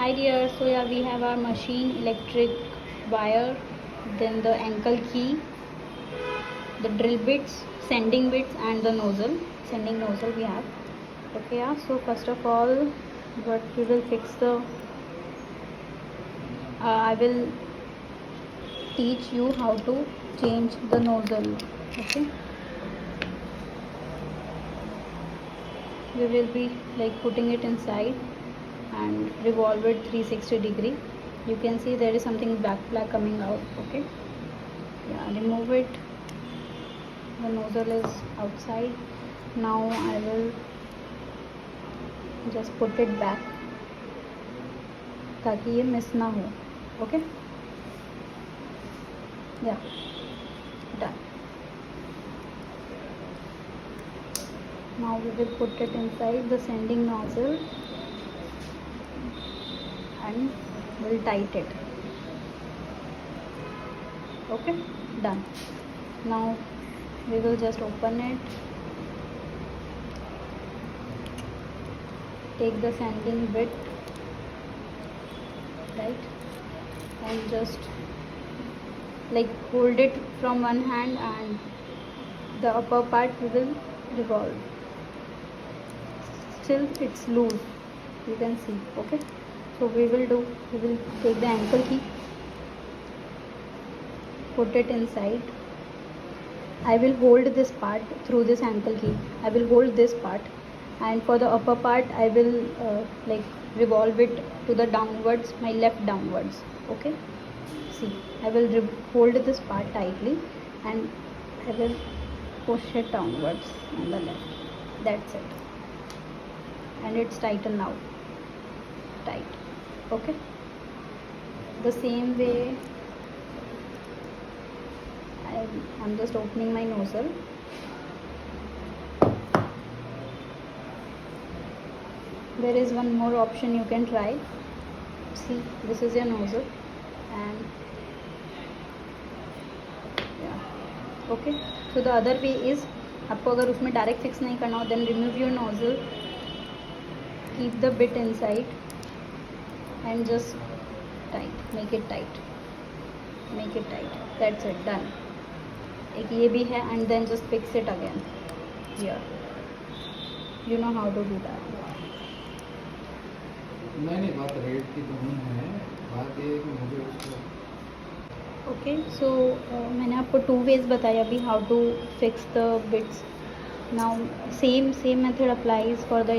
Hi dear, so yeah, we have our machine, electric wire, then the ankle key, the drill bits, sending bits, and the nozzle, sending nozzle we have. Okay, yeah, so first of all, what we will fix the, I will teach you how to change the nozzle. Okay, we will be like putting it inside and revolve it 360 degree. You can see there is something black coming out. Okay, yeah, remove it. The nozzle is outside. Now I will just put it back ताकि ये miss ना हो. Okay, yeah, done. Now we will put it inside the sending nozzle and we'll tight it. Okay, done. Now we will just open it, take the sending bit, right, and just like hold it from one hand and the upper part we will revolve. Still it's loose, you can see. Okay, so we will take the ankle key, put it inside. I will hold this part through this ankle key. I will hold this part, and for the upper part I will like revolve it to the downwards, my left downwards. Okay, see, I will hold this part tightly and I will push it downwards on the left. That's it, and it's tightened now, tight. Okay, the same way I'm just opening my nozzle. There is one more option you can try. See, this is your nozzle, and yeah, okay. So the other way is, आपको अगर उसमें direct fix नहीं करना हो, then remove your nozzle, keep the bit inside and just tight, make it tight. That's it, done. एक ये भी है, and then just fix it again here. You know how to do that. नहीं, बात rate की तो नहीं है, बात ये है कि मुझे उसको. ओके, सो मैंने आपको 2 ways बताया अभी how to fix the bits. Now same method applies for the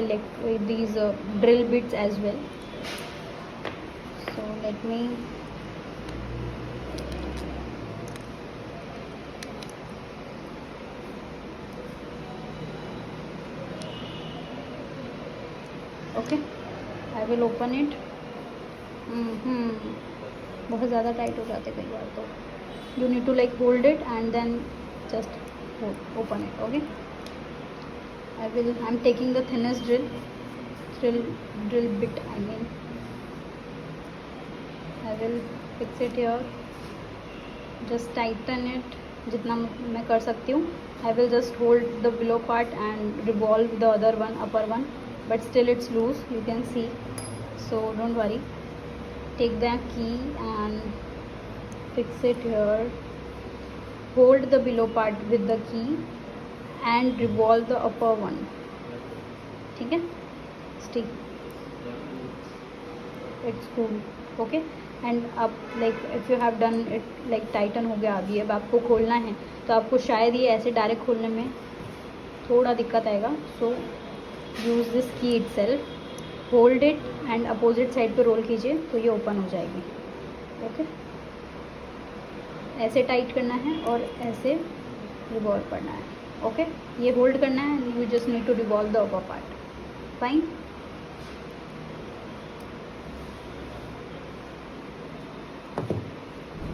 these drill bits as well. So let me okay, I will open it. बहुत ज़्यादा टाइट हो जाते कई बार, तो you need to like hold it and then just open it. Okay, I'm taking the thinnest drill bit. I will fix it here. Just tighten it जितना मैं कर सकती हूँ. I will just hold the below part and revolve the other one, upper one, but still it's loose, you can see, so don't worry. Take the key and fix it here. Hold the below part with the key and revolve the upper one. ठीक है, stick, it's cool. Okay, and अब like if you have done it like tighten हो गया अभी, अब आपको खोलना है तो आपको शायद ये ऐसे डायरेक्ट खोलने में थोड़ा दिक्कत आएगा. सो यूज़ दिस की itself, hold it and opposite side पे रोल कीजिए तो ये ओपन हो जाएगी. ओके, ऐसे टाइट करना है और ऐसे रिवॉल्व करना है. ओके, ये होल्ड करना है, you just need to revolve the upper part. Fine.